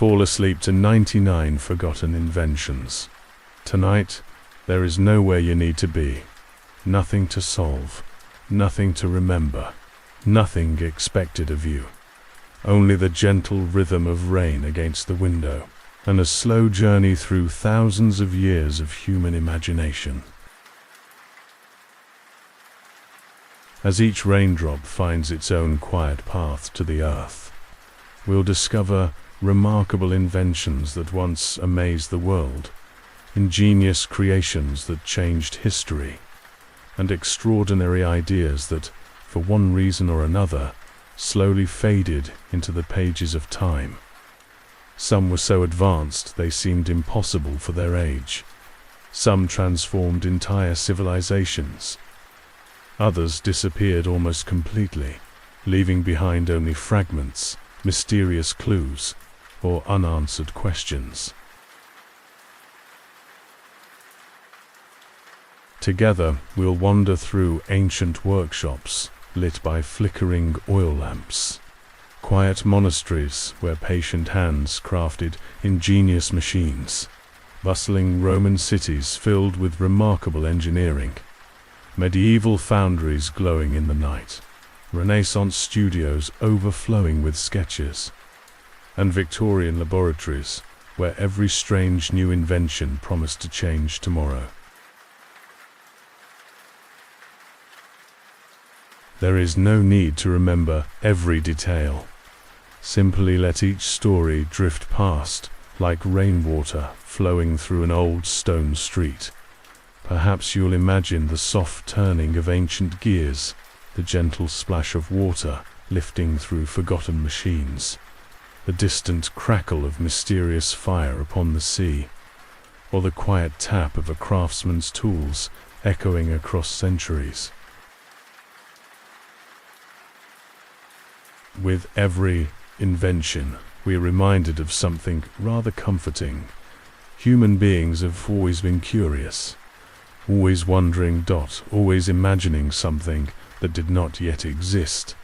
Fall asleep to 99 forgotten inventions. Tonight, there is nowhere you need to be. Nothing to solve. Nothing to remember. Nothing expected of you. Only the gentle rhythm of rain against the window, and a slow journey through thousands of years of human imagination. As each raindrop finds its own quiet path to the earth, we'll discover remarkable inventions that once amazed the world, ingenious creations that changed history, and extraordinary ideas that, for one reason or another, slowly faded into the pages of time. Some were so advanced they seemed impossible for their age. Some transformed entire civilizations. Others disappeared almost completely, leaving behind only fragments, mysterious clues, or unanswered questions. Together, we'll wander through ancient workshops lit by flickering oil lamps, quiet monasteries where patient hands crafted ingenious machines, bustling Roman cities filled with remarkable engineering, medieval foundries glowing in the night, Renaissance studios overflowing with sketches, and Victorian laboratories where every strange new invention promised to change tomorrow. There is no need to remember every detail. Simply let each story drift past like rainwater flowing through an old stone street. Perhaps you'll imagine the soft turning of ancient gears, the gentle splash of water lifting through forgotten machines, the distant crackle of mysterious fire upon the sea, or the quiet tap of a craftsman's tools echoing across centuries. With every invention, we are reminded of something rather comforting. Human beings have always been curious, always wondering, always imagining something that did not yet exist.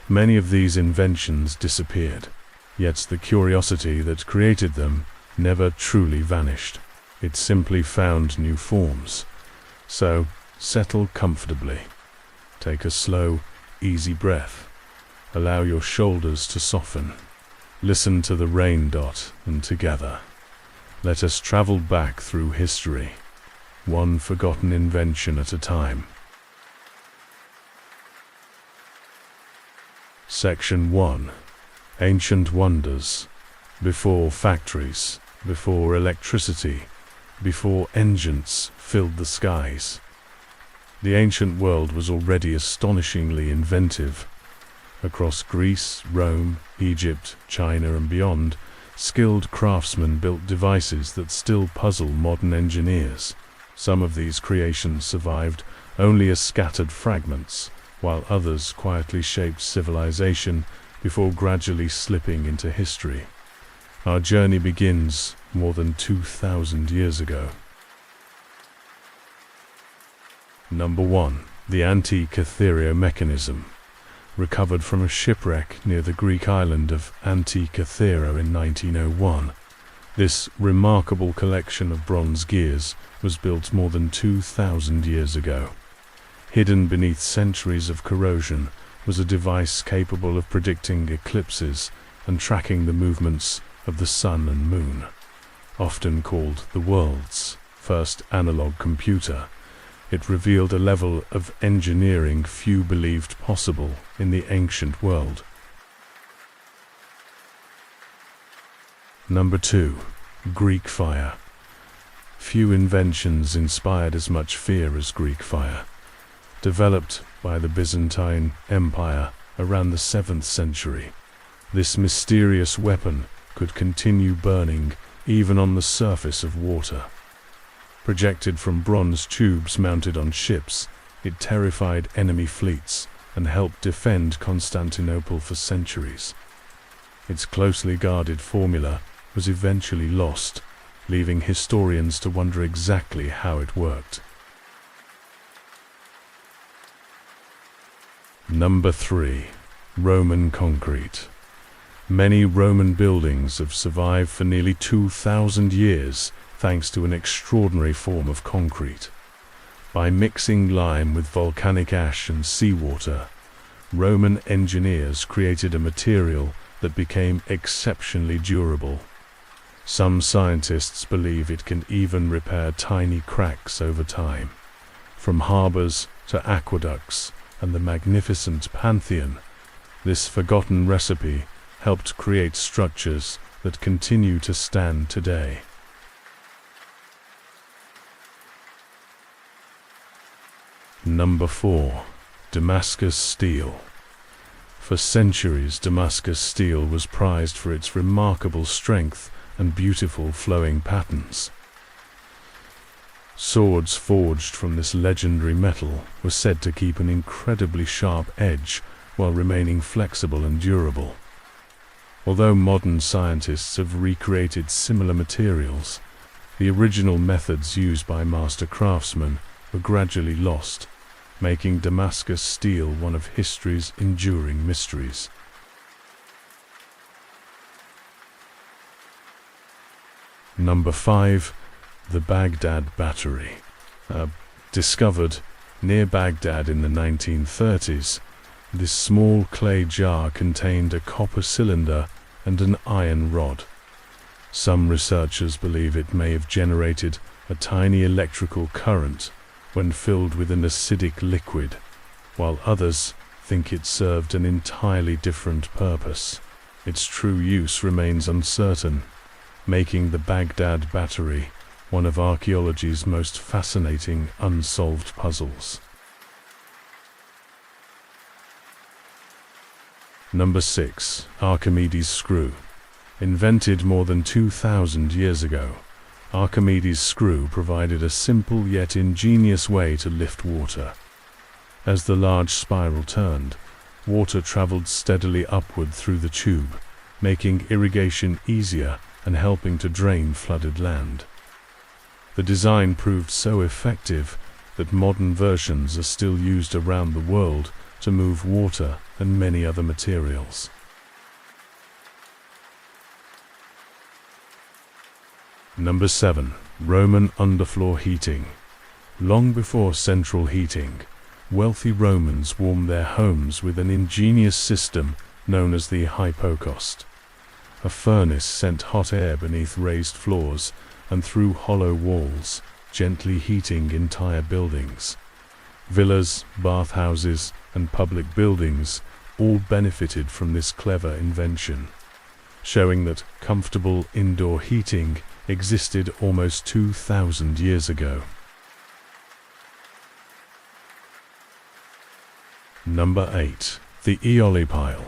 Many of these inventions disappeared, yet the curiosity that created them never truly vanished. It simply found new forms. So, settle comfortably. Take a slow, easy breath. Allow your shoulders to soften. Listen to the rain, and together, let us travel back through history, one forgotten invention at a time. Section 1. Ancient Wonders. Before factories, before electricity, before engines filled the skies. The ancient world was already astonishingly inventive. Across Greece, Rome, Egypt, China, and beyond, skilled craftsmen built devices that still puzzle modern engineers. Some of these creations survived only as scattered fragments, while others quietly shaped civilization before gradually slipping into history. Our journey begins more than 2,000 years ago. Number 1. The Antikythera Mechanism. Recovered from a shipwreck near the Greek island of Antikythera in 1901. This remarkable collection of bronze gears was built more than 2,000 years ago. Hidden beneath centuries of corrosion was a device capable of predicting eclipses and tracking the movements of the sun and moon. Often called the world's first analog computer, it revealed a level of engineering few believed possible in the ancient world. Number 2. Greek fire. Few inventions inspired as much fear as Greek fire. Developed by the Byzantine Empire around the 7th century, this mysterious weapon could continue burning even on the surface of water. Projected from bronze tubes mounted on ships, it terrified enemy fleets and helped defend Constantinople for centuries. Its closely guarded formula was eventually lost, leaving historians to wonder exactly how it worked. Number 3. Roman concrete. Many Roman buildings have survived for nearly 2,000 years thanks to an extraordinary form of concrete. By mixing lime with volcanic ash and seawater, Roman engineers created a material that became exceptionally durable. Some scientists believe it can even repair tiny cracks over time. From harbors to aqueducts and the magnificent Pantheon, this forgotten recipe helped create structures that continue to stand today. Number 4. Damascus steel. For centuries, Damascus steel was prized for its remarkable strength and beautiful flowing patterns. Swords forged from this legendary metal were said to keep an incredibly sharp edge while remaining flexible and durable. Although modern scientists have recreated similar materials, the original methods used by master craftsmen were gradually lost, making Damascus steel one of history's enduring mysteries. Number 5. The Baghdad Battery. Discovered near Baghdad in the 1930s, this small clay jar contained a copper cylinder and an iron rod. Some researchers believe it may have generated a tiny electrical current when filled with an acidic liquid, while others think it served an entirely different purpose. Its true use remains uncertain, making the Baghdad Battery one of archaeology's most fascinating unsolved puzzles. Number 6. Archimedes' screw. Invented more than 2,000 years ago, Archimedes' screw provided a simple yet ingenious way to lift water. As the large spiral turned, water traveled steadily upward through the tube, making irrigation easier and helping to drain flooded land. The design proved so effective that modern versions are still used around the world to move water and many other materials. Number 7. Roman underfloor heating. Long before central heating, wealthy Romans warmed their homes with an ingenious system known as the hypocaust. A furnace sent hot air beneath raised floors and through hollow walls, gently heating entire buildings. Villas, bathhouses, and public buildings all benefited from this clever invention, showing that comfortable indoor heating existed almost 2,000 years ago. Number 8. The Aeolipile.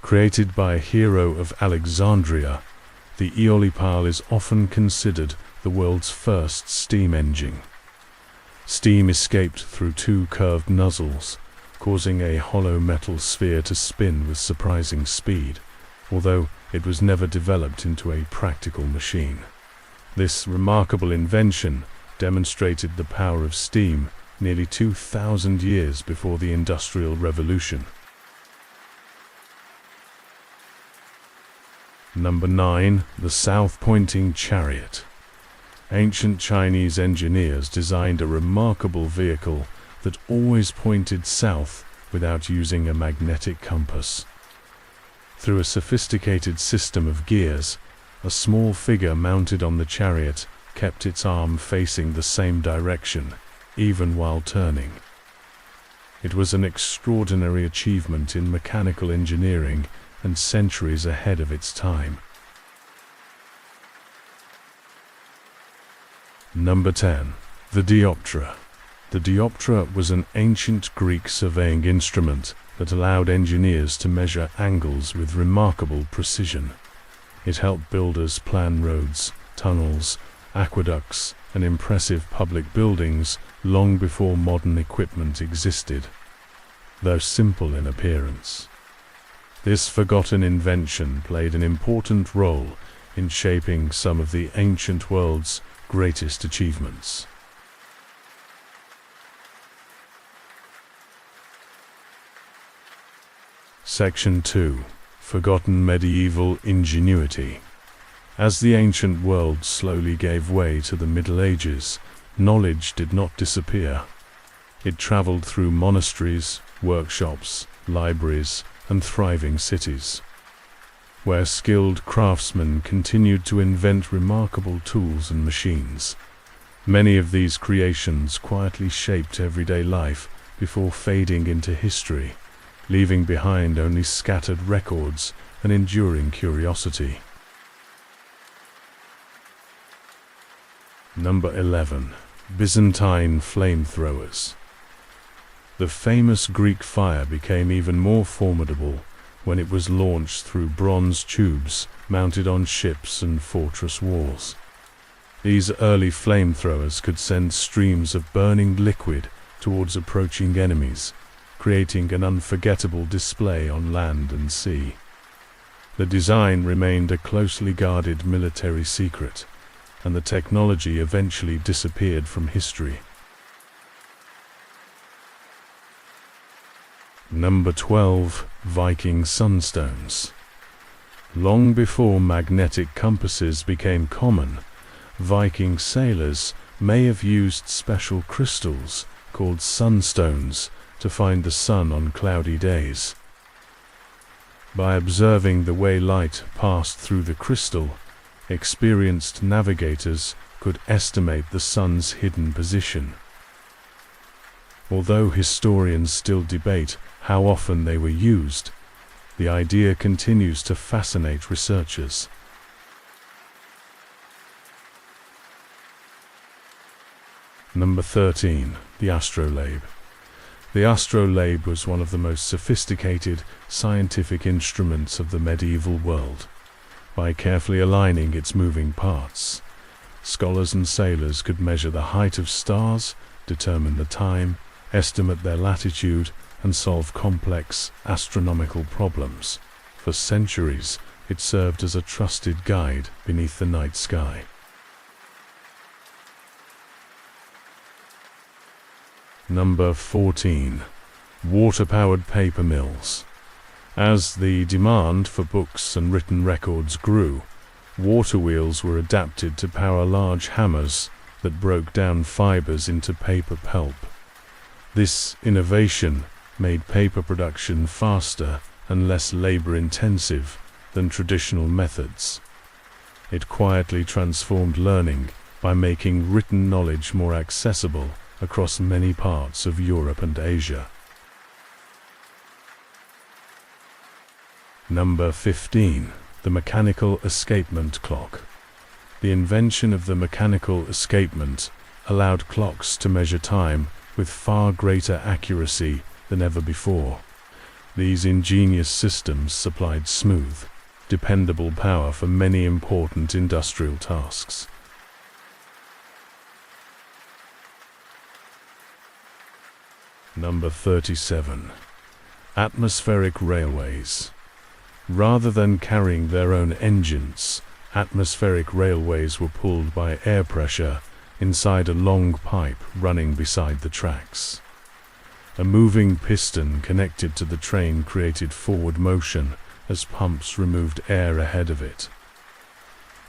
Created by a hero of Alexandria, the Aeolipile is often considered the world's first steam engine. Steam escaped through two curved nozzles, causing a hollow metal sphere to spin with surprising speed, although it was never developed into a practical machine. This remarkable invention demonstrated the power of steam nearly 2,000 years before the Industrial Revolution. Number 9. The South-Pointing Chariot. Ancient Chinese engineers designed a remarkable vehicle that always pointed south without using a magnetic compass. Through a sophisticated system of gears, a small figure mounted on the chariot kept its arm facing the same direction, even while turning. It was an extraordinary achievement in mechanical engineering and centuries ahead of its time. Number 10. The Dioptra. The dioptra was an ancient Greek surveying instrument that allowed engineers to measure angles with remarkable precision. It helped builders plan roads, tunnels, aqueducts, and impressive public buildings long before modern equipment existed, though simple in appearance. This forgotten invention played an important role in shaping some of the ancient world's greatest achievements. Section 2. forgotten medieval ingenuity. As the ancient world slowly gave way to the Middle Ages, knowledge did not disappear. It traveled through monasteries, workshops, libraries, and thriving cities, where skilled craftsmen continued to invent remarkable tools and machines. Many of these creations quietly shaped everyday life before fading into history, leaving behind only scattered records and enduring curiosity. Number 11. Byzantine flamethrowers. The famous Greek fire became even more formidable when it was launched through bronze tubes mounted on ships and fortress walls. These early flamethrowers could send streams of burning liquid towards approaching enemies, creating an unforgettable display on land and sea. The design remained a closely guarded military secret, and the technology eventually disappeared from history. Number 12. Viking sunstones. Long before magnetic compasses became common, Viking sailors may have used special crystals called sunstones to find the sun on cloudy days. By observing the way light passed through the crystal, experienced navigators could estimate the sun's hidden position. Although historians still debate how often they were used, the idea continues to fascinate researchers. Number 13. The astrolabe. The astrolabe was one of the most sophisticated scientific instruments of the medieval world. By carefully aligning its moving parts, scholars and sailors could measure the height of stars, determine the time, estimate their latitude, and solve complex astronomical problems. For centuries, it served as a trusted guide beneath the night sky. Number 14. Water-powered paper mills. As the demand for books and written records grew, water wheels were adapted to power large hammers that broke down fibers into paper pulp. This innovation made paper production faster and less labor-intensive than traditional methods. It quietly transformed learning by making written knowledge more accessible across many parts of Europe and Asia. Number 15. The mechanical escapement clock. The invention of the mechanical escapement allowed clocks to measure time with far greater accuracy than ever before. These ingenious systems supplied smooth, dependable power for many important industrial tasks. Number 37. Atmospheric railways. Rather than carrying their own engines, atmospheric railways were pulled by air pressure inside a long pipe running beside the tracks. A moving piston connected to the train created forward motion as pumps removed air ahead of it.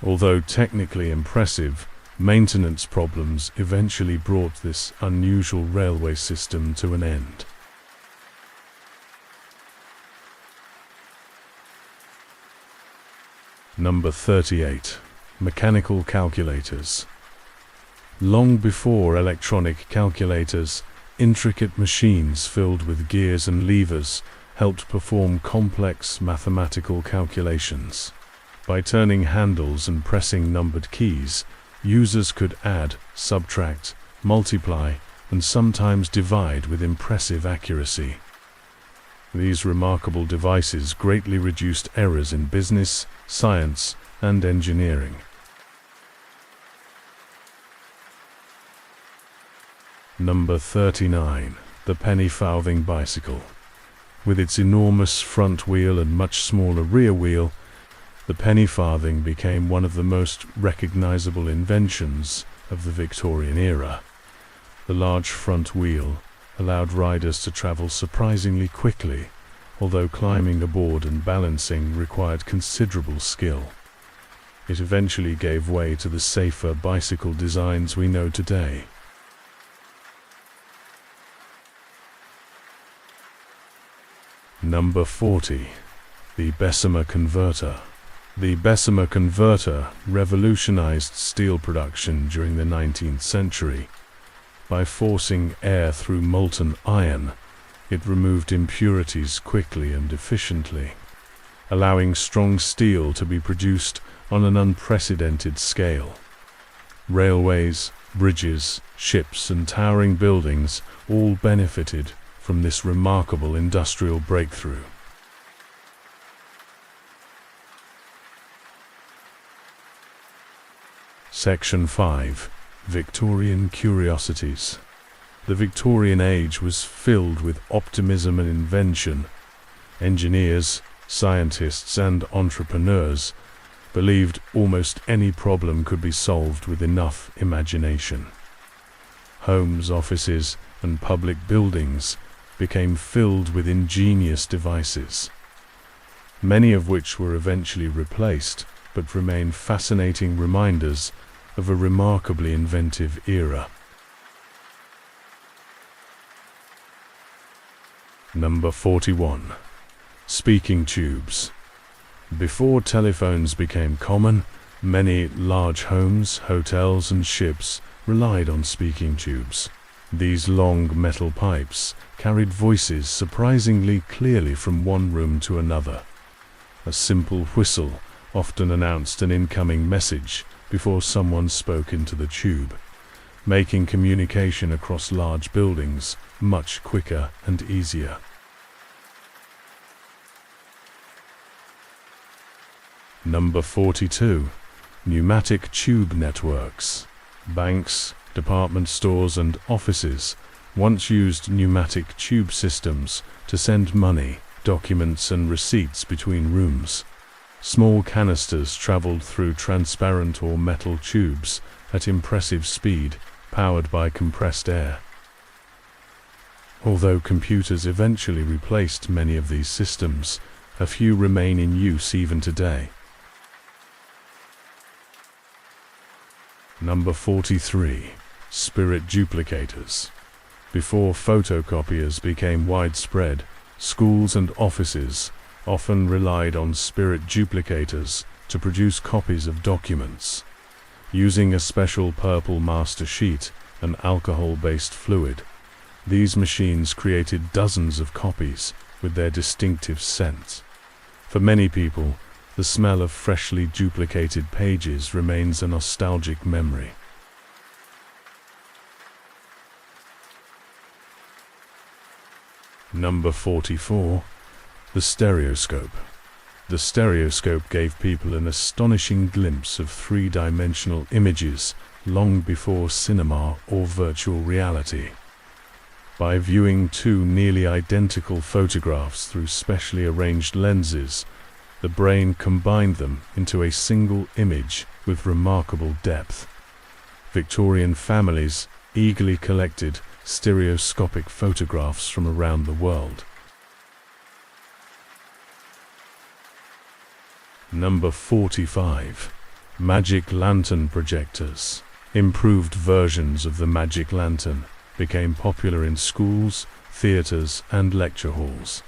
Although technically impressive, maintenance problems eventually brought this unusual railway system to an end. Number 38. Mechanical calculators. Long before electronic calculators, intricate machines filled with gears and levers helped perform complex mathematical calculations. By turning handles and pressing numbered keys, users could add, subtract, multiply, and sometimes divide with impressive accuracy. These remarkable devices greatly reduced errors in business, science, and engineering. Number 39. The penny farthing bicycle. With its enormous front wheel and much smaller rear wheel, the penny farthing became one of the most recognizable inventions of the Victorian era. The large front wheel allowed riders to travel surprisingly quickly, although climbing aboard and balancing required considerable skill. It eventually gave way to the safer bicycle designs we know today. Number 40. The Bessemer Converter. The Bessemer Converter revolutionized steel production during the 19th century. By forcing air through molten iron, it removed impurities quickly and efficiently, allowing strong steel to be produced on an unprecedented scale. Railways, bridges, ships, and towering buildings all benefited from this remarkable industrial breakthrough. Section 5. Victorian Curiosities. The Victorian age was filled with optimism and invention. Engineers, scientists, and entrepreneurs believed almost any problem could be solved with enough imagination. Homes, offices, and public buildings became filled with ingenious devices, many of which were eventually replaced, but remain fascinating reminders of a remarkably inventive era. Number 41. Speaking tubes. Before telephones became common, many large homes, hotels, and ships relied on speaking tubes. These long metal pipes carried voices surprisingly clearly from one room to another. A simple whistle often announced an incoming message before someone spoke into the tube, making communication across large buildings much quicker and easier. Number 42. Pneumatic tube networks. Banks, department stores, and offices once used pneumatic tube systems to send money, documents, and receipts between rooms. Small canisters traveled through transparent or metal tubes at impressive speed, powered by compressed air. Although computers eventually replaced many of these systems, a few remain in use even today. Number 43. Spirit duplicators. Before photocopiers became widespread, schools and offices often relied on spirit duplicators to produce copies of documents. Using a special purple master sheet and alcohol-based fluid, these machines created dozens of copies with their distinctive scent. For many people, the smell of freshly duplicated pages remains a nostalgic memory. Number 44. The stereoscope. The stereoscope gave people an astonishing glimpse of three-dimensional images long before cinema or virtual reality. By viewing two nearly identical photographs through specially arranged lenses, the brain combined them into a single image with remarkable depth. Victorian families eagerly collected stereoscopic photographs from around the world. Number 45. Magic lantern projectors. Improved versions of the magic lantern became popular in schools, theaters, and lecture halls.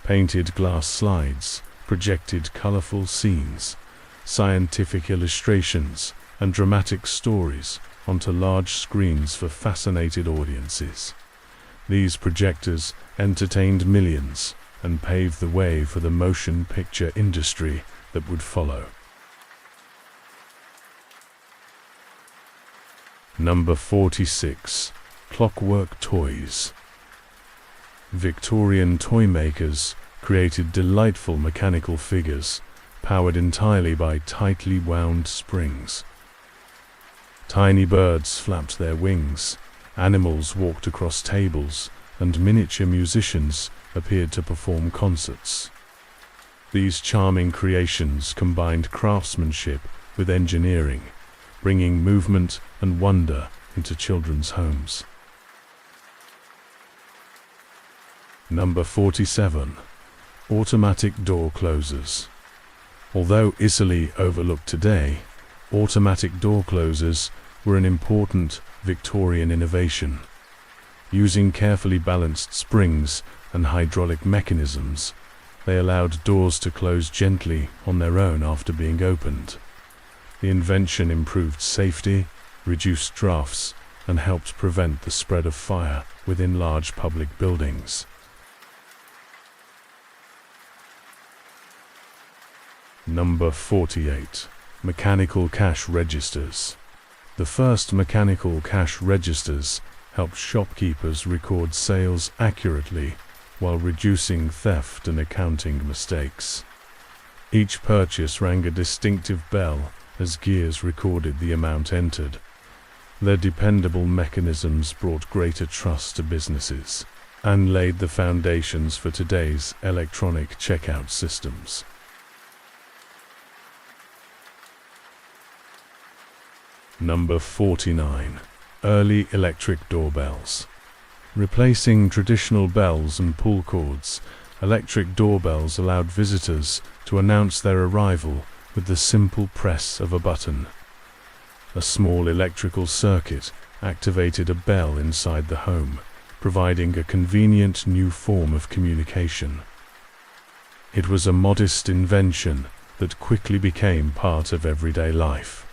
Painted glass slides projected colorful scenes, scientific illustrations, and dramatic stories onto large screens for fascinated audiences. These projectors entertained millions and paved the way for the motion picture industry that would follow. Number 46. Clockwork toys. Victorian toy makers created delightful mechanical figures powered entirely by tightly wound springs. Tiny birds flapped their wings, animals walked across tables, and miniature musicians appeared to perform concerts. These charming creations combined craftsmanship with engineering, bringing movement and wonder into children's homes. Number 47. Automatic door closers. Although easily overlooked today, automatic door closers were an important Victorian innovation. Using carefully balanced springs and hydraulic mechanisms, they allowed doors to close gently on their own after being opened. The invention improved safety, reduced drafts, and helped prevent the spread of fire within large public buildings. Number 48. Mechanical cash registers. The first mechanical cash registers helped shopkeepers record sales accurately while reducing theft and accounting mistakes. Each purchase rang a distinctive bell as gears recorded the amount entered. Their dependable mechanisms brought greater trust to businesses and laid the foundations for today's electronic checkout systems. Number 49. Early electric doorbells. Replacing traditional bells and pull cords, electric doorbells allowed visitors to announce their arrival with the simple press of a button. A small electrical circuit activated a bell inside the home, providing a convenient new form of communication. It was a modest invention that quickly became part of everyday life.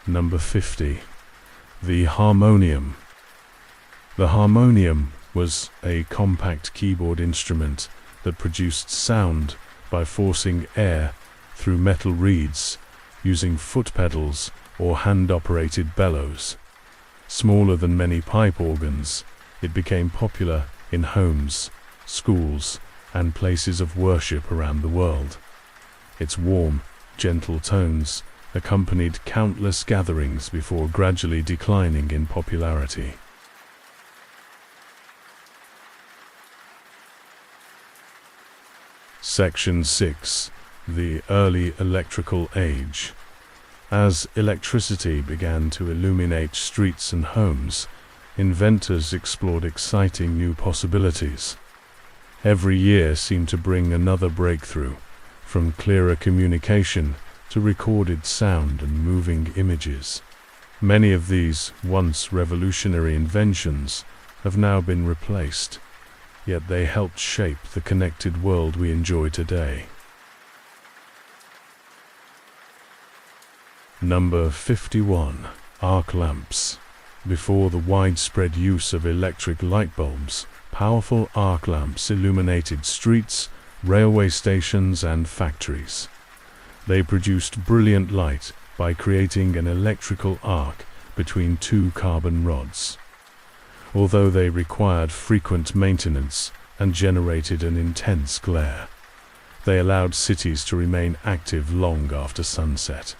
Number 50. The harmonium. The harmonium was a compact keyboard instrument that produced sound by forcing air through metal reeds, using foot pedals or hand-operated bellows. Smaller than many pipe organs, it became popular in homes, schools, and places of worship around the world. Its warm, gentle tones accompanied countless gatherings before gradually declining in popularity. Section 6. The Early Electrical Age. As electricity began to illuminate streets and homes, inventors explored exciting new possibilities. Every year seemed to bring another breakthrough, from clearer communication to recorded sound and moving images. Many of these once revolutionary inventions have now been replaced, yet they helped shape the connected world we enjoy today. Number 51. Arc lamps. Before the widespread use of electric light bulbs, powerful arc lamps illuminated streets, railway stations, and factories. They produced brilliant light by creating an electrical arc between two carbon rods. Although they required frequent maintenance and generated an intense glare, they allowed cities to remain active long after sunset.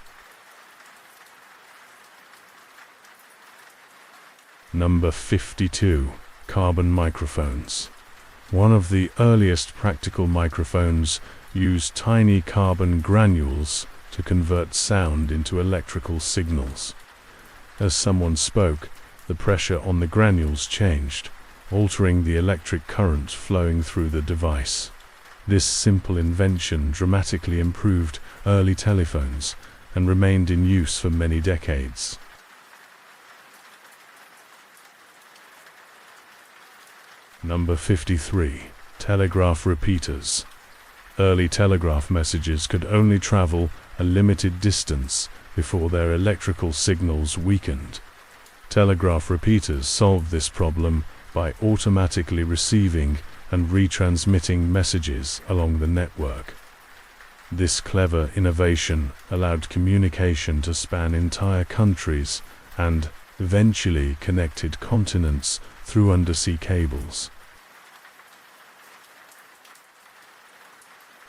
Number 52. Carbon microphones. One of the earliest practical microphones used tiny carbon granules to convert sound into electrical signals. As someone spoke, the pressure on the granules changed, altering the electric current flowing through the device. This simple invention dramatically improved early telephones and remained in use for many decades. Number 53. Telegraph repeaters. Early telegraph messages could only travel a limited distance before their electrical signals weakened. Telegraph repeaters solved this problem by automatically receiving and retransmitting messages along the network. This clever innovation allowed communication to span entire countries and eventually connected continents through undersea cables.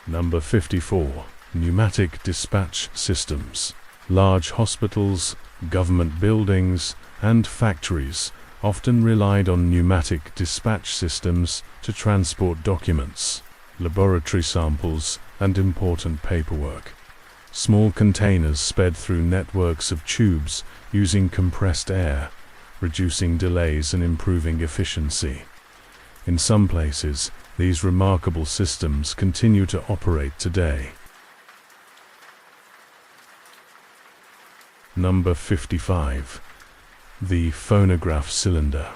Number 54. Pneumatic dispatch systems. Large hospitals, government buildings, and factories often relied on pneumatic dispatch systems to transport documents, laboratory samples, and important paperwork. Small containers sped through networks of tubes using compressed air, reducing delays and improving efficiency. In some places, these remarkable systems continue to operate today. Number 55. The phonograph cylinder.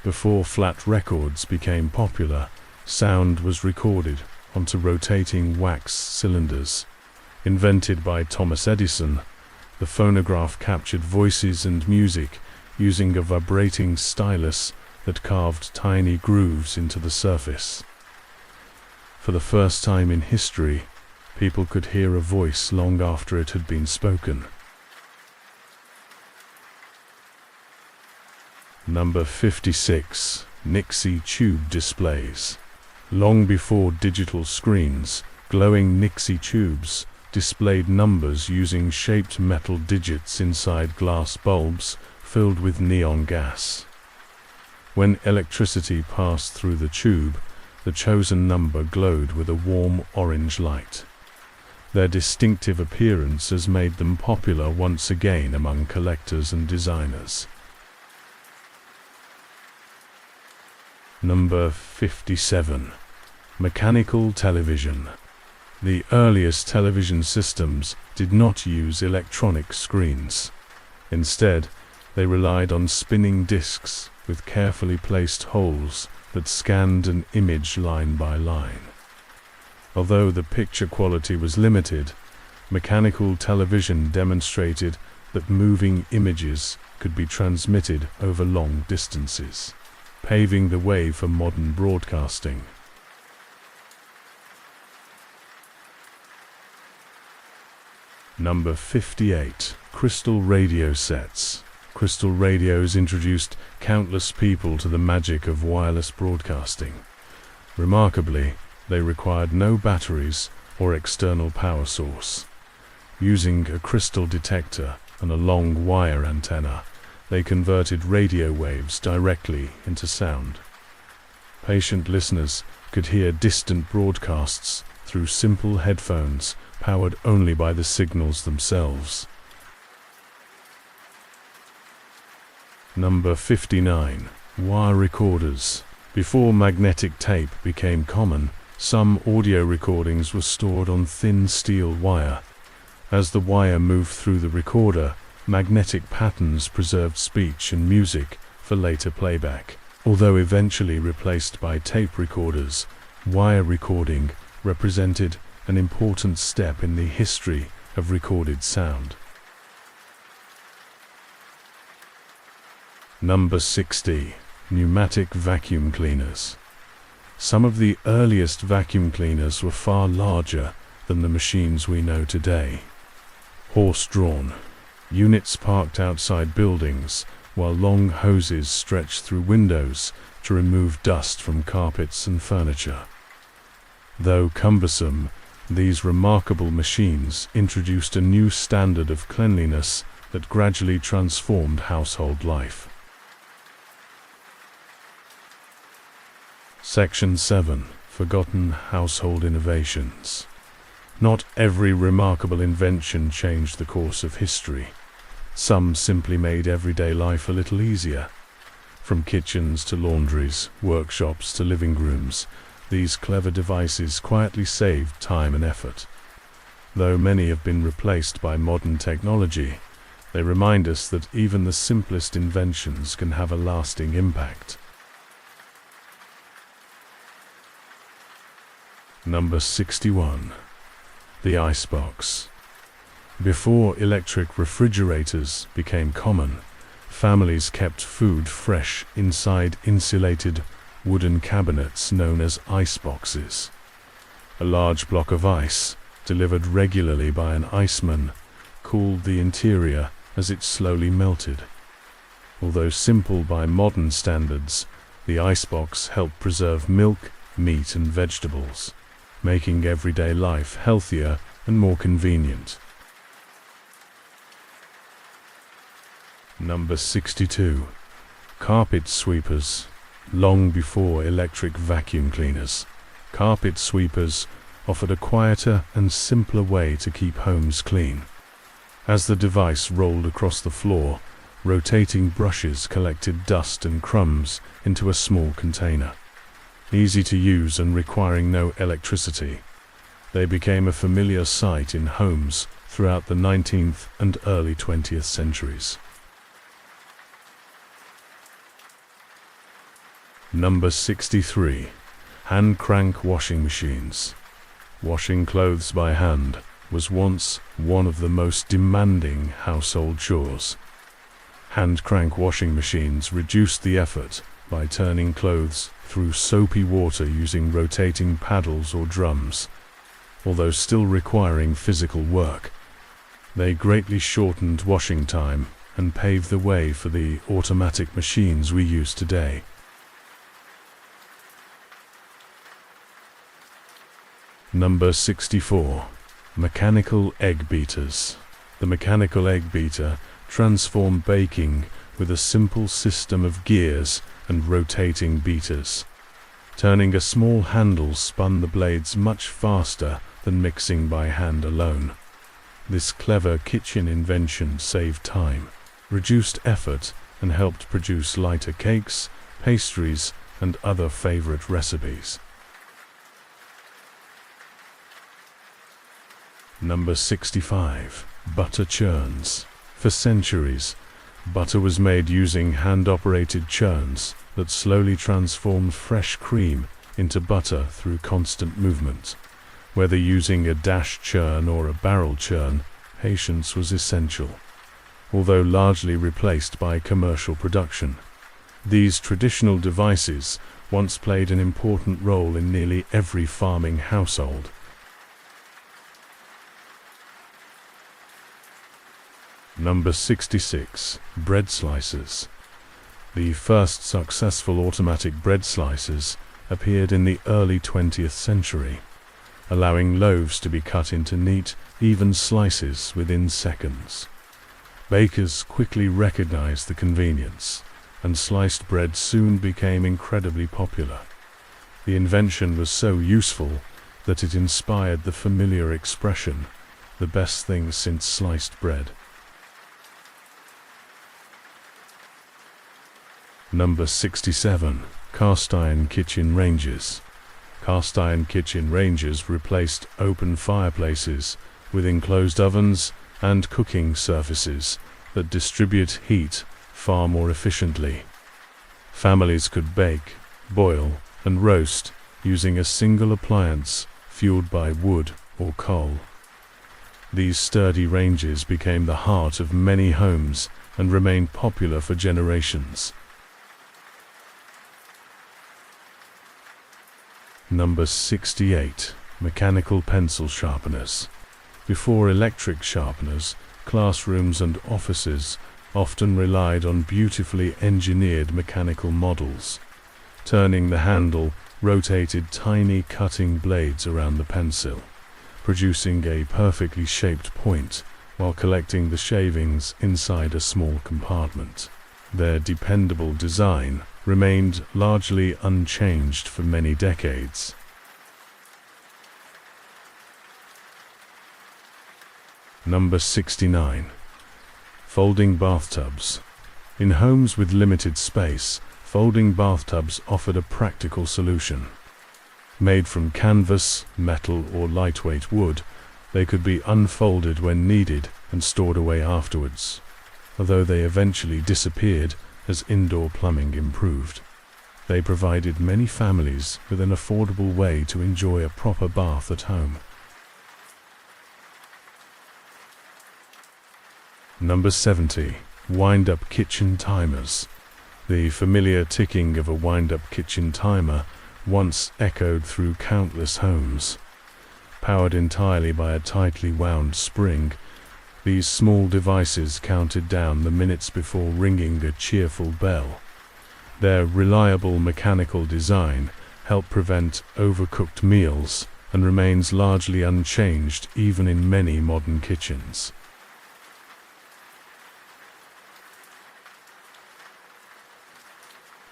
Before flat records became popular, sound was recorded onto rotating wax cylinders. Invented by Thomas Edison, the phonograph captured voices and music using a vibrating stylus that carved tiny grooves into the surface. For the first time in history, people could hear a voice long after it had been spoken. Number 56. Nixie tube displays. Long before digital screens, glowing Nixie tubes displayed numbers using shaped metal digits inside glass bulbs filled with neon gas. When electricity passed through the tube, the chosen number glowed with a warm orange light. Their distinctive appearance has made them popular once again among collectors and designers. Number 57. Mechanical television. The earliest television systems did not use electronic screens. Instead, they relied on spinning discs with carefully placed holes that scanned an image line by line. Although the picture quality was limited, mechanical television demonstrated that moving images could be transmitted over long distances, paving the way for modern broadcasting. Number 58. Crystal radio sets. Crystal radios introduced countless people to the magic of wireless broadcasting. Remarkably, they required no batteries or external power source. Using a crystal detector and a long wire antenna, they converted radio waves directly into sound. Patient listeners could hear distant broadcasts through simple headphones powered only by the signals themselves. Number 59. Wire recorders. Before magnetic tape became common, some audio recordings were stored on thin steel wire. As the wire moved through the recorder, magnetic patterns preserved speech and music for later playback. Although eventually replaced by tape recorders, wire recording represented an important step in the history of recorded sound. Number 60. Pneumatic vacuum cleaners. Some of the earliest vacuum cleaners were far larger than the machines we know today. Horse-drawn. Units parked outside buildings, while long hoses stretched through windows to remove dust from carpets and furniture. Though cumbersome, these remarkable machines introduced a new standard of cleanliness that gradually transformed household life. Section 7. Forgotten household innovations. Not every remarkable invention changed the course of history. Some simply made everyday life a little easier. From kitchens to laundries, workshops to living rooms, these clever devices quietly saved time and effort. Though many have been replaced by modern technology, they remind us that even the simplest inventions can have a lasting impact. Number 61. The icebox. Before electric refrigerators became common, families kept food fresh inside insulated wooden cabinets known as iceboxes. A large block of ice, delivered regularly by an iceman, cooled the interior as it slowly melted. Although simple by modern standards, the icebox helped preserve milk, meat and vegetables, making everyday life healthier and more convenient. Number 62. Carpet sweepers. Long before electric vacuum cleaners, carpet sweepers offered a quieter and simpler way to keep homes clean. As the device rolled across the floor, Rotating brushes collected dust and crumbs into a small container. Easy to use and requiring no electricity, they became a familiar sight in homes throughout the 19th and early 20th centuries. Number 63. Hand crank washing machines. Washing clothes by hand was once one of the most demanding household chores. Hand crank washing machines reduced the effort by turning clothes through soapy water using rotating paddles or drums. Although still requiring physical work, they greatly shortened washing time and paved the way for the automatic machines we use today. Number 64. Mechanical egg beaters. The mechanical egg beater transformed baking with a simple system of gears and rotating beaters. Turning a small handle spun the blades much faster than mixing by hand alone. This clever kitchen invention saved time, reduced effort, and helped produce lighter cakes, pastries, and other favorite recipes. Number 65. Butter churns. For centuries, butter was made using hand-operated churns that slowly transformed fresh cream into butter through constant movement. Whether using a dash churn or a barrel churn, patience was essential. Although largely replaced by commercial production, these traditional devices once played an important role in nearly every farming household. Number 66. Bread slicers. The first successful automatic bread slicers appeared in the early 20th century, allowing loaves to be cut into neat, even slices within seconds. Bakers quickly recognized the convenience, and sliced bread soon became incredibly popular. The invention was so useful that it inspired the familiar expression, "the best thing since sliced bread." Number 67. Cast iron kitchen ranges. Cast iron kitchen ranges replaced open fireplaces with enclosed ovens and cooking surfaces that distribute heat far more efficiently. Families could bake, boil, and roast using a single appliance fueled by wood or coal. These sturdy ranges became the heart of many homes and remained popular for generations. Number 68. Mechanical pencil sharpeners. Before electric sharpeners, classrooms and offices often relied on beautifully engineered mechanical models. Turning the handle rotated tiny cutting blades around the pencil, producing a perfectly shaped point while collecting the shavings inside a small compartment. Their dependable design remained largely unchanged for many decades. Number 69. Folding bathtubs. In homes with limited space, folding bathtubs offered a practical solution. Made from canvas, metal, or lightweight wood, they could be unfolded when needed and stored away afterwards, although they eventually disappeared as indoor plumbing improved. They provided many families with an affordable way to enjoy a proper bath at home. Number 70. Wind-up kitchen timers. The familiar ticking of a wind-up kitchen timer once echoed through countless homes. Powered entirely by a tightly wound spring, these small devices counted down the minutes before ringing a cheerful bell. Their reliable mechanical design helped prevent overcooked meals and remains largely unchanged even in many modern kitchens.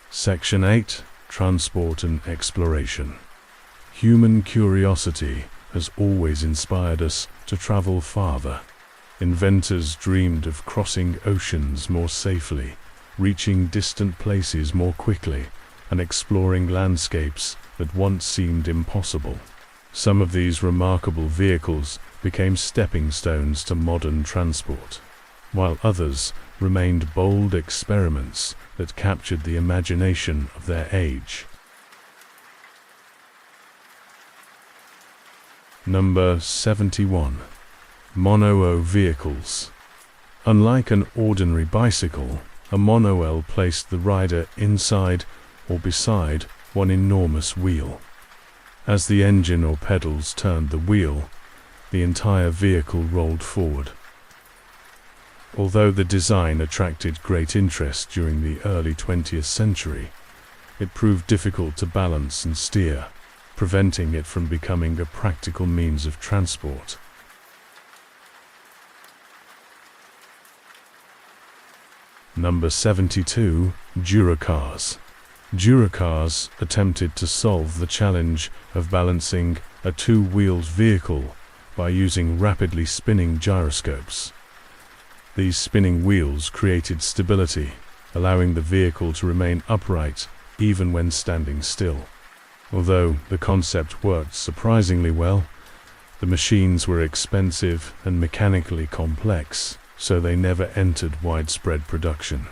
Section 8. Transport and exploration. Human curiosity has always inspired us to travel farther. Inventors dreamed of crossing oceans more safely, reaching distant places more quickly, and exploring landscapes that once seemed impossible. Some of these remarkable vehicles became stepping stones to modern transport, while others remained bold experiments that captured the imagination of their age. Number 71. Mono-owl vehicles. Unlike an ordinary bicycle, a mono-owl placed the rider inside or beside one enormous wheel. As the engine or pedals turned the wheel, the entire vehicle rolled forward. Although the design attracted great interest during the early 20th century, it proved difficult to balance and steer, preventing it from becoming a practical means of transport. Number 72. Duracars. Duracars attempted to solve the challenge of balancing a two-wheeled vehicle by using rapidly spinning gyroscopes. These spinning wheels created stability, allowing the vehicle to remain upright even when standing still. Although the concept worked surprisingly well, the machines were expensive and mechanically complex, so they never entered widespread production.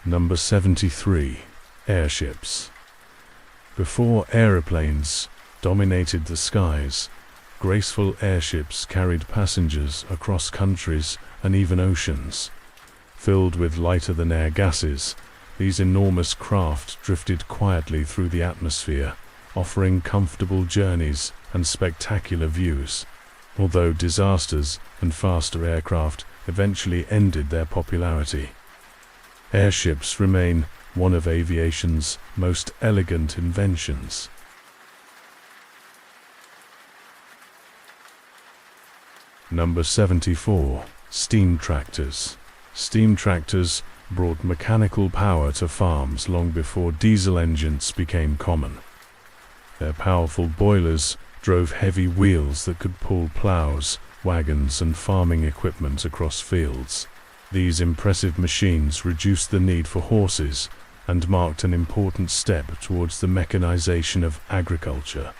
Number 73. Airships. Before aeroplanes dominated the skies, graceful airships carried passengers across countries and even oceans. Filled with lighter-than-air gases, these enormous craft drifted quietly through the atmosphere, offering comfortable journeys and spectacular views. Although disasters and faster aircraft eventually ended their popularity, airships remain one of aviation's most elegant inventions. Number 74. Steam tractors. Steam tractors brought mechanical power to farms long before diesel engines became common. Their powerful boilers drove heavy wheels that could pull plows, wagons, and farming equipment across fields. These impressive machines reduced the need for horses and marked an important step towards the mechanization of agriculture.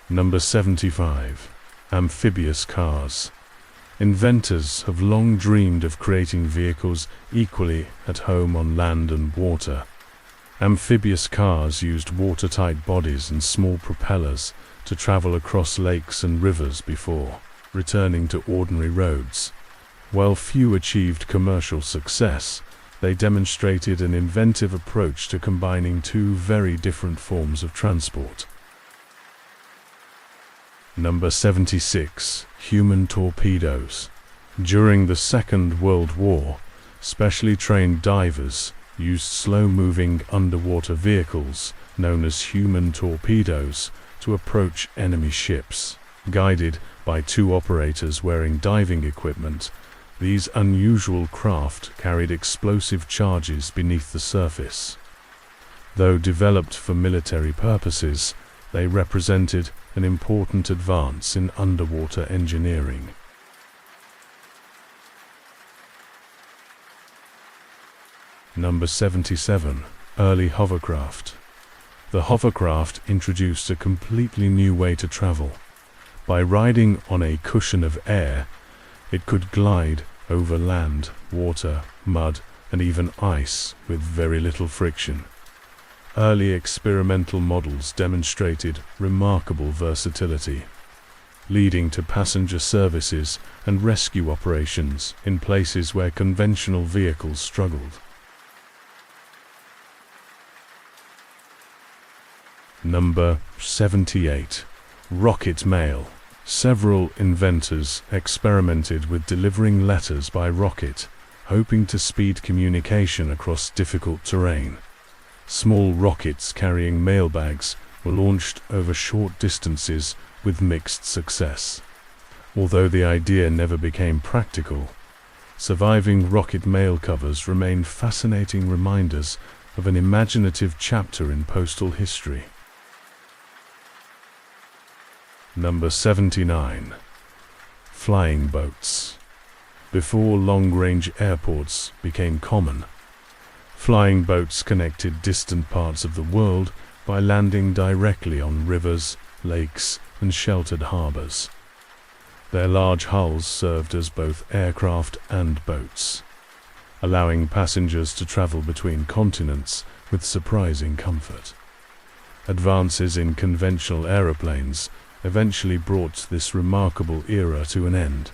Number 75. Amphibious cars. Inventors have long dreamed of creating vehicles equally at home on land and water. Amphibious cars used watertight bodies and small propellers to travel across lakes and rivers before returning to ordinary roads. While few achieved commercial success, they demonstrated an inventive approach to combining two very different forms of transport. Number 76. Human torpedoes. During the Second World War, specially trained divers used slow-moving underwater vehicles known as human torpedoes to approach enemy ships. Guided by two operators wearing diving equipment, these unusual craft carried explosive charges beneath the surface. Though developed for military purposes, they represented an important advance in underwater engineering. Number 77. Early hovercraft. The hovercraft introduced a completely new way to travel. By riding on a cushion of air, it could glide over land, water, mud, and even ice with very little friction. Early experimental models demonstrated remarkable versatility, leading to passenger services and rescue operations in places where conventional vehicles struggled. Number 78. Rocket mail. Several inventors experimented with delivering letters by rocket, hoping to speed communication across difficult terrain. Small rockets carrying mailbags were launched over short distances with mixed success. Although the idea never became practical, surviving rocket mail covers remain fascinating reminders of an imaginative chapter in postal history. Number 79. Flying boats. Before long-range airports became common, flying boats connected distant parts of the world by landing directly on rivers, lakes, and sheltered harbors. Their large hulls served as both aircraft and boats, allowing passengers to travel between continents with surprising comfort. Advances in conventional aeroplanes eventually brought this remarkable era to an end.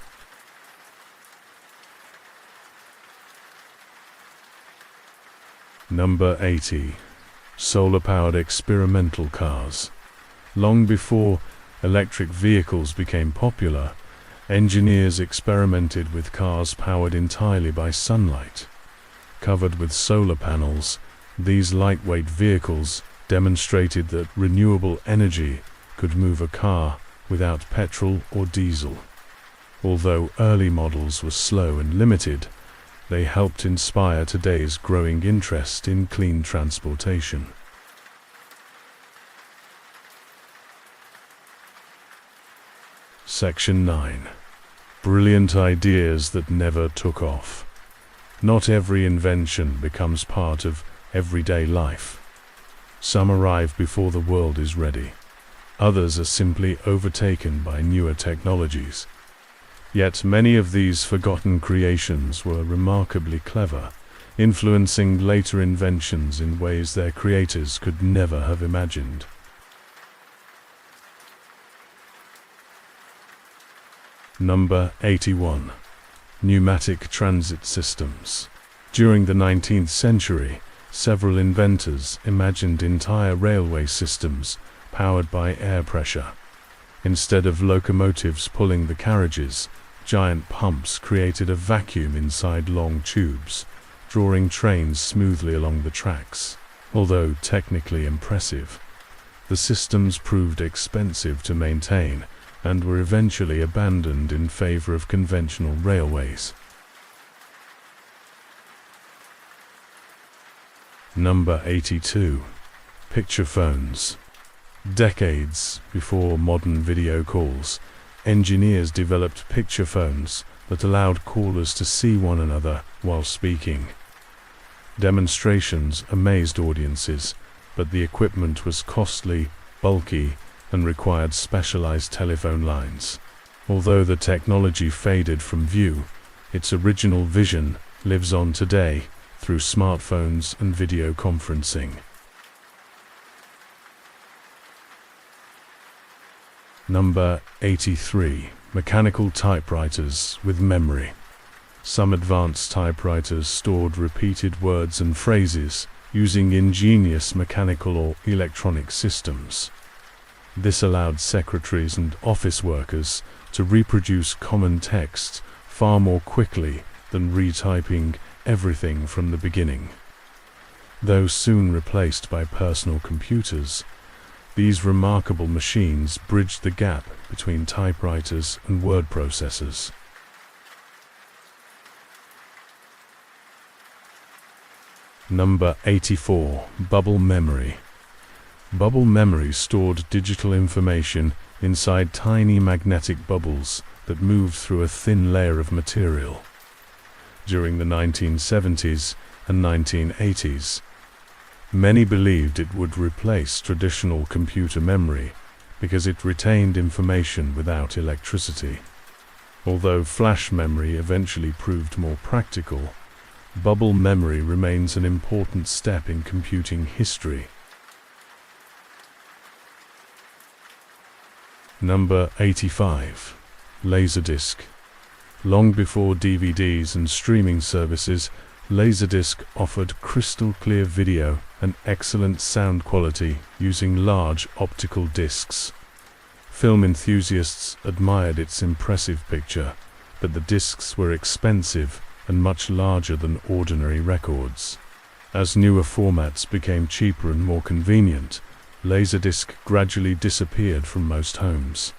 Number 80. Solar-powered experimental cars. Long before electric vehicles became popular, engineers experimented with cars powered entirely by sunlight. Covered with solar panels, these lightweight vehicles demonstrated that renewable energy could move a car without petrol or diesel. Although early models were slow and limited, they helped inspire today's growing interest in clean transportation. Section 9. Brilliant ideas that never took off. Not every invention becomes part of everyday life. Some arrive before the world is ready. Others are simply overtaken by newer technologies. Yet many of these forgotten creations were remarkably clever, influencing later inventions in ways their creators could never have imagined. Number 81. Pneumatic transit systems. During the 19th century, several inventors imagined entire railway systems powered by air pressure. Instead of locomotives pulling the carriages, giant pumps created a vacuum inside long tubes, drawing trains smoothly along the tracks. Although technically impressive, the systems proved expensive to maintain and were eventually abandoned in favor of conventional railways. Number 82. Picture phones. Decades before modern video calls, engineers developed picture phones that allowed callers to see one another while speaking. Demonstrations amazed audiences, but the equipment was costly, bulky, and required specialized telephone lines. Although the technology faded from view, its original vision lives on today through smartphones and video conferencing. Number 83. Mechanical typewriters with memory. Some advanced typewriters stored repeated words and phrases using ingenious mechanical or electronic systems. This allowed secretaries and office workers to reproduce common text far more quickly than retyping everything from the beginning. Though soon replaced by personal computers, these remarkable machines bridged the gap between typewriters and word processors. Number 84. Bubble memory. Bubble memory stored digital information inside tiny magnetic bubbles that moved through a thin layer of material. During the 1970s and 1980s, many believed it would replace traditional computer memory because it retained information without electricity. Although flash memory eventually proved more practical, bubble memory remains an important step in computing history. Number 85. Laserdisc. Long before DVDs and streaming services, Laserdisc offered crystal-clear video and excellent sound quality using large optical discs. Film enthusiasts admired its impressive picture, but the discs were expensive and much larger than ordinary records. As newer formats became cheaper and more convenient, Laserdisc gradually disappeared from most homes.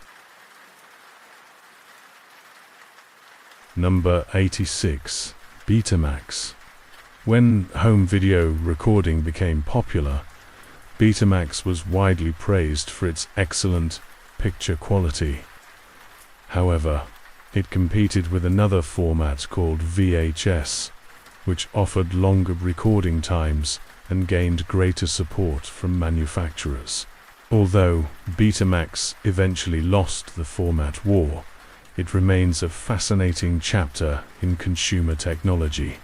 Number 86. Betamax. When home video recording became popular, Betamax was widely praised for its excellent picture quality. However, it competed with another format called VHS, which offered longer recording times and gained greater support from manufacturers. Although Betamax eventually lost the format war, it remains a fascinating chapter in consumer technology.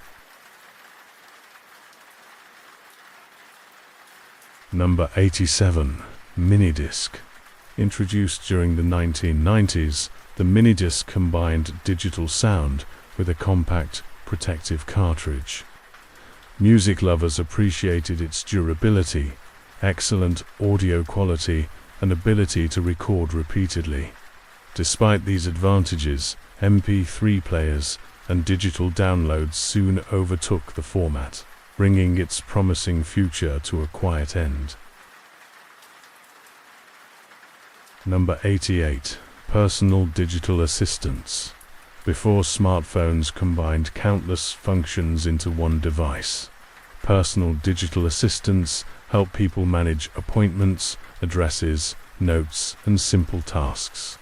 Number 87. Minidisc. Introduced during the 1990s, the minidisc combined digital sound with a compact, protective cartridge. Music lovers appreciated its durability, excellent audio quality, and ability to record repeatedly. Despite these advantages, MP3 players and digital downloads soon overtook the format, bringing its promising future to a quiet end. Number 88. Personal digital assistants. Before smartphones combined countless functions into one device, personal digital assistants help people manage appointments, addresses, notes, and simple tasks.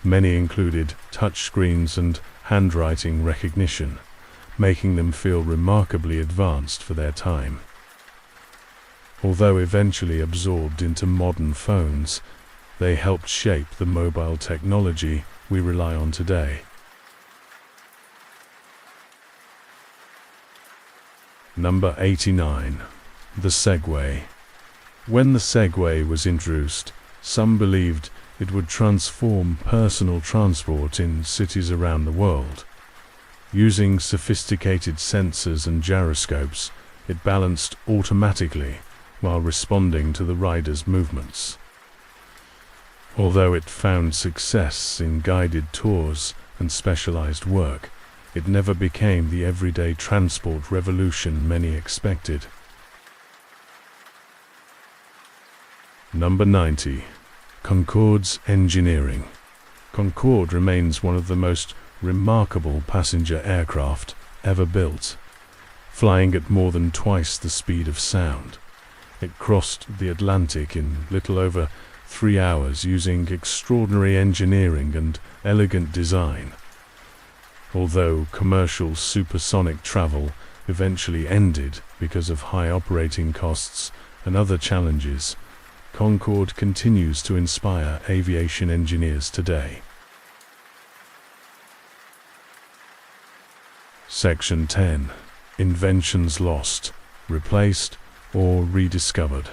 Many included touchscreens and handwriting recognition, making them feel remarkably advanced for their time. Although eventually absorbed into modern phones, they helped shape the mobile technology we rely on today. Number 89. The Segway. When the Segway was introduced, some believed it would transform personal transport in cities around the world. Using sophisticated sensors and gyroscopes, it balanced automatically while responding to the rider's movements. Although it found success in guided tours and specialized work, it never became the everyday transport revolution many expected. Number 90. Concorde's engineering. Concorde remains one of the most remarkable passenger aircraft ever built. Flying at more than twice the speed of sound, it crossed the Atlantic in little over 3 hours using extraordinary engineering and elegant design. Although commercial supersonic travel eventually ended because of high operating costs and other challenges, Concorde continues to inspire aviation engineers today. Section 10. Inventions lost, replaced, or rediscovered.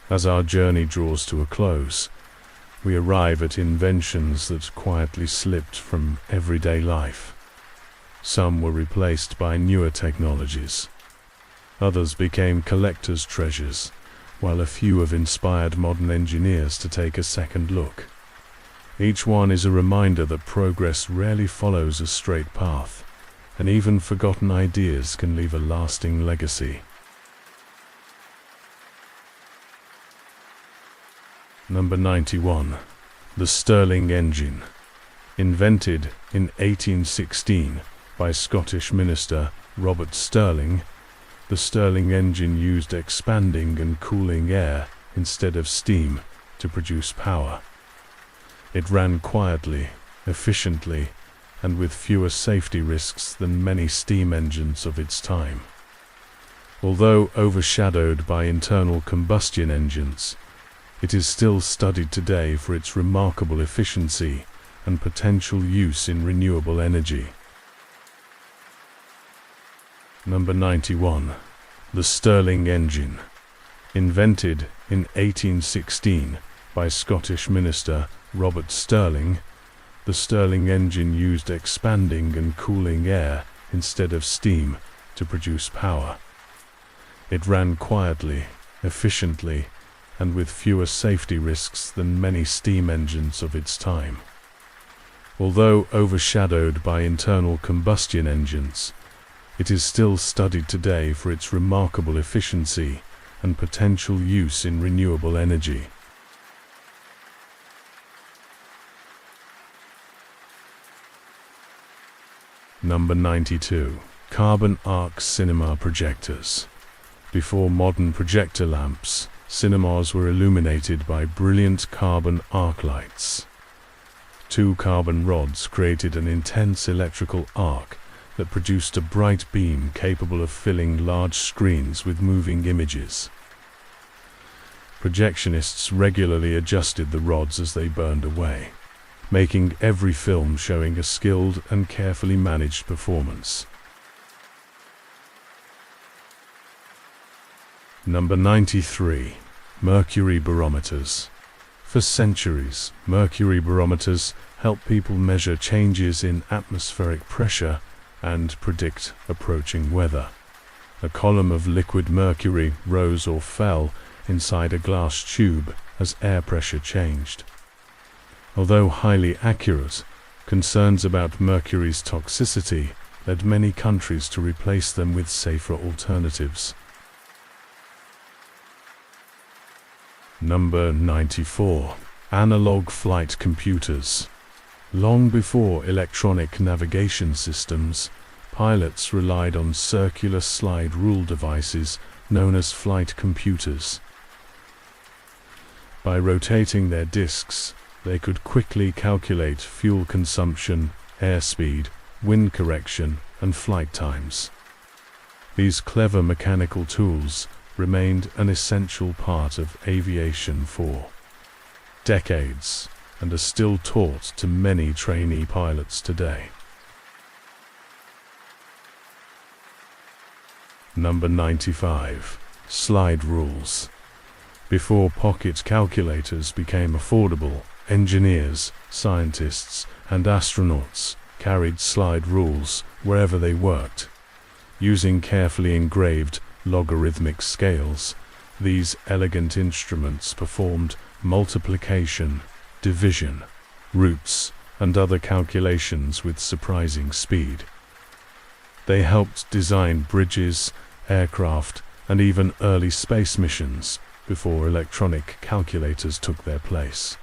As our journey draws to a close, we arrive at inventions that quietly slipped from everyday life. Some were replaced by newer technologies. Others became collectors' treasures, while a few have inspired modern engineers to take a second look. Each one is a reminder that progress rarely follows a straight path, and even forgotten ideas can leave a lasting legacy. Number 91. The Stirling Engine. Invented in 1816 by Scottish minister Robert Stirling, the Stirling engine used expanding and cooling air instead of steam to produce power. It ran quietly, efficiently, and with fewer safety risks than many steam engines of its time. Although overshadowed by internal combustion engines, it is still studied today for its remarkable efficiency and potential use in renewable energy. Number 91. The Stirling Engine. Invented in 1816 by Scottish minister Robert Stirling, the Stirling engine used expanding and cooling air instead of steam to produce power. It ran quietly, efficiently, and with fewer safety risks than many steam engines of its time. Although overshadowed by internal combustion engines, it is still studied today for its remarkable efficiency and potential use in renewable energy. Number 92. Carbon arc cinema projectors. Before modern projector lamps, cinemas were illuminated by brilliant carbon arc lights. Two carbon rods created an intense electrical arc that produced a bright beam capable of filling large screens with moving images. Projectionists regularly adjusted the rods as they burned away, making every film showing a skilled and carefully managed performance. Number 93. Mercury barometers. For centuries, mercury barometers help people measure changes in atmospheric pressure and predict approaching weather. A column of liquid mercury rose or fell inside a glass tube as air pressure changed. Although highly accurate, concerns about mercury's toxicity led many countries to replace them with safer alternatives. Number 94. Analog flight computers. Long before electronic navigation systems, pilots relied on circular slide rule devices known as flight computers. By rotating their discs, they could quickly calculate fuel consumption, airspeed, wind correction, and flight times. These clever mechanical tools remained an essential part of aviation for decades and are still taught to many trainee pilots today. Number 95. Slide rules. Before pocket calculators became affordable, engineers, scientists, and astronauts carried slide rules wherever they worked. Using carefully engraved logarithmic scales, these elegant instruments performed multiplication, division, roots, and other calculations with surprising speed. They helped design bridges, aircraft, and even early space missions before electronic calculators took their place.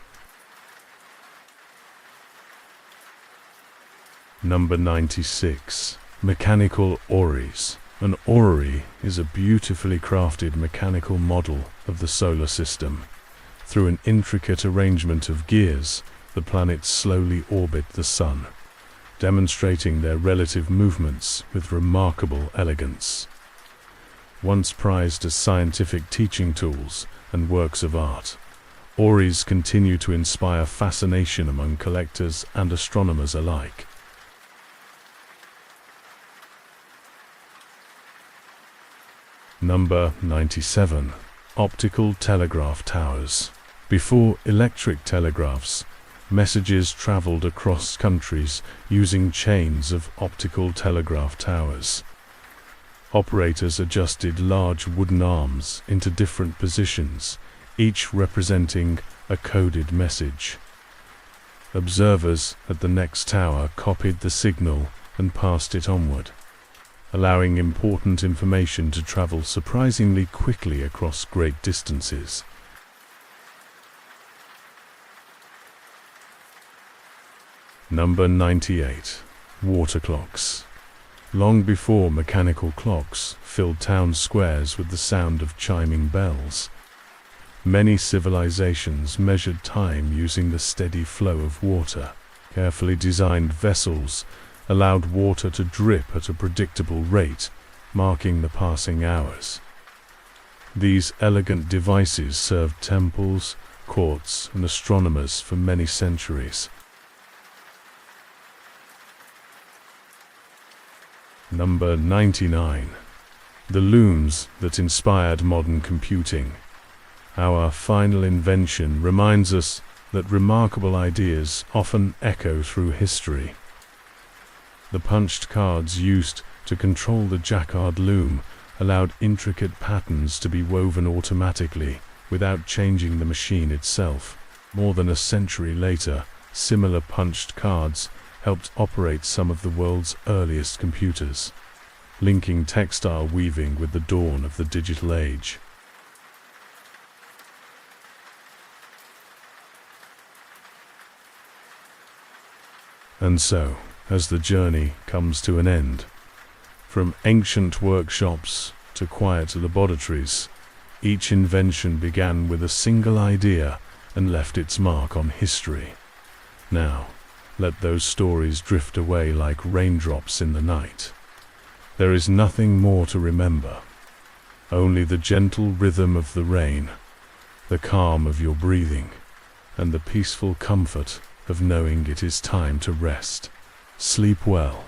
Number 96. Mechanical orreries. An orrery is a beautifully crafted mechanical model of the solar system. Through an intricate arrangement of gears, the planets slowly orbit the sun, demonstrating their relative movements with remarkable elegance. Once prized as scientific teaching tools and works of art, orreries continue to inspire fascination among collectors and astronomers alike. Number 97. Optical telegraph towers. Before electric telegraphs, messages traveled across countries using chains of optical telegraph towers. Operators adjusted large wooden arms into different positions, each representing a coded message. Observers at the next tower copied the signal and passed it onward, allowing important information to travel surprisingly quickly across great distances. Number 98. Water clocks. Long before mechanical clocks filled town squares with the sound of chiming bells, many civilizations measured time using the steady flow of water. Carefully designed vessels allowed water to drip at a predictable rate, marking the passing hours. These elegant devices served temples, courts, and astronomers for many centuries. Number 99. The looms that inspired modern computing. Our final invention reminds us that remarkable ideas often echo through history. The punched cards used to control the jacquard loom allowed intricate patterns to be woven automatically without changing the machine itself. More than a century later, similar punched cards helped operate some of the world's earliest computers, linking textile weaving with the dawn of the digital age. And so, as the journey comes to an end, From ancient workshops to quiet laboratories, each invention began with a single idea and left its mark on history. Now, let those stories drift away like raindrops in the night. There is nothing more to remember. Only the gentle rhythm of the rain, the calm of your breathing, and the peaceful comfort of knowing it is time to rest. Sleep well.